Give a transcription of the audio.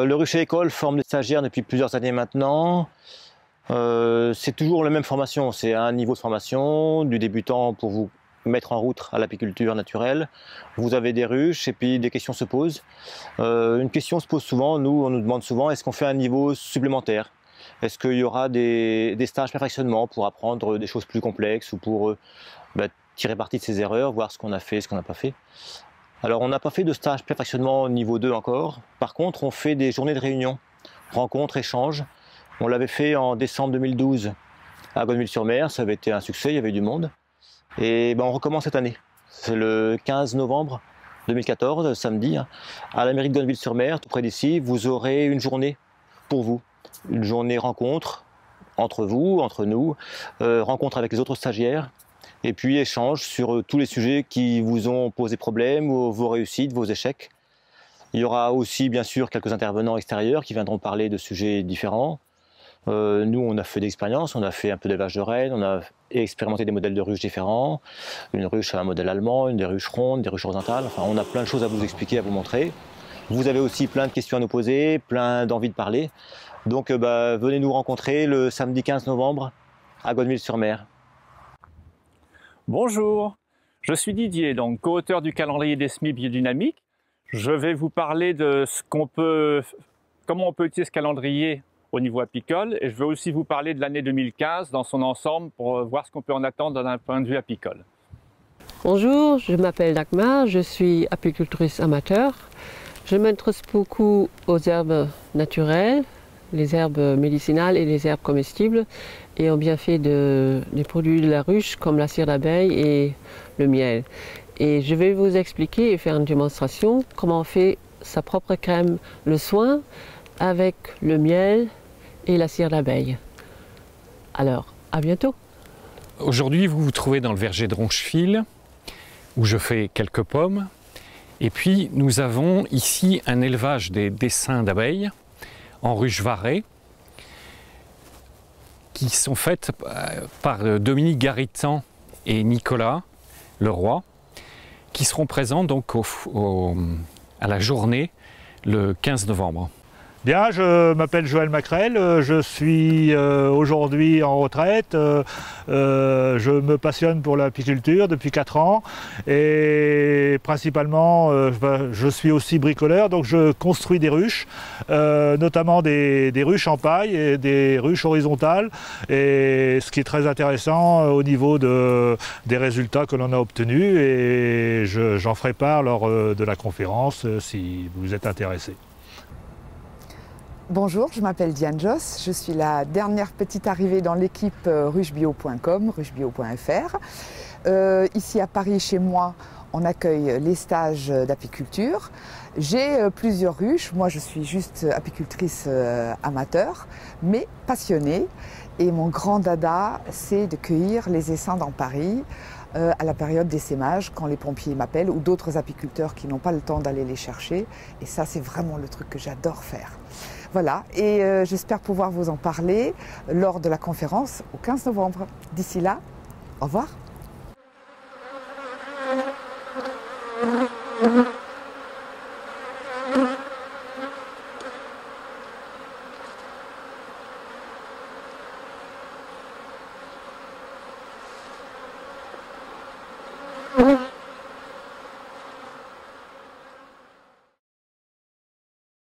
Le rucher école forme des stagiaires depuis plusieurs années maintenant. C'est toujours la même formation, c'est un niveau de formation, du débutant pour vous mettre en route à l'apiculture naturelle. Vous avez des ruches et puis des questions se posent. Une question se pose souvent, on nous demande souvent, est-ce qu'on fait un niveau supplémentaire? Est-ce qu'il y aura des stages perfectionnement pour apprendre des choses plus complexes ou pour tirer parti de ses erreurs, voir ce qu'on a fait, ce qu'on n'a pas fait? Alors on n'a pas fait de stage perfectionnement niveau 2 encore. Par contre, on fait des journées de réunion, rencontres, échanges. On l'avait fait en décembre 2012 à Gonneville-sur-Mer, ça avait été un succès, il y avait du monde. Et on recommence cette année. C'est le 15 novembre 2014, samedi, à la mairie de Gonneville-sur-Mer, tout près d'ici. Vous aurez une journée pour vous, une journée rencontre entre vous, entre nous, rencontre avec les autres stagiaires, et puis échange sur tous les sujets qui vous ont posé problème, vos réussites, vos échecs. Il y aura aussi bien sûr quelques intervenants extérieurs qui viendront parler de sujets différents. Nous, on a fait des expériences, on a fait un peu d'élevage de rennes, on a expérimenté des modèles de ruches différents, une ruche à un modèle allemand, une des ruches rondes, des ruches horizontales, enfin on a plein de choses à vous expliquer, à vous montrer. Vous avez aussi plein de questions à nous poser, plein d'envie de parler. Donc venez nous rencontrer le samedi 15 novembre à Gonneville-sur-Mer. Bonjour, je suis Didier, donc co-auteur du calendrier des semis biodynamiques. Je vais vous parler de comment on peut utiliser ce calendrier au niveau apicole, et je vais aussi vous parler de l'année 2015 dans son ensemble pour voir ce qu'on peut en attendre d'un point de vue apicole. Bonjour, je m'appelle Dagmar, je suis apicultrice amateur. Je m'intéresse beaucoup aux herbes naturelles, les herbes médicinales et les herbes comestibles, et aux bienfaits des produits de la ruche comme la cire d'abeille et le miel. Et je vais vous expliquer et faire une démonstration comment on fait sa propre crème, le soin avec le miel et la cire d'abeille. Alors, à bientôt. Aujourd'hui, vous vous trouvez dans le verger de Roncheville, où je fais quelques pommes. Et puis, nous avons ici un élevage des dessins d'abeilles en ruche varée, qui sont faites par Dominique Garitan et Nicolas Leroy, qui seront présents donc à la journée le 15 novembre. Bien, je m'appelle Joël Macrel, je suis aujourd'hui en retraite, je me passionne pour l'apiculture depuis 4 ans et principalement je suis aussi bricoleur, donc je construis des ruches, notamment des ruches en paille et des ruches horizontales, et ce qui est très intéressant au niveau des résultats que l'on a obtenus, et j'en ferai part lors de la conférence si vous êtes intéressé. Bonjour, je m'appelle Diane Joss, je suis la dernière petite arrivée dans l'équipe ruchebio.com, ruchebio.fr. Ici à Paris, chez moi, on accueille les stages d'apiculture. J'ai plusieurs ruches, moi je suis juste apicultrice amateur, mais passionnée. Et mon grand dada, c'est de cueillir les essaims dans Paris à la période d'essaimage, quand les pompiers m'appellent, ou d'autres apiculteurs qui n'ont pas le temps d'aller les chercher. Et ça, c'est vraiment le truc que j'adore faire. Voilà, et j'espère pouvoir vous en parler lors de la conférence au 15 novembre. D'ici là, au revoir.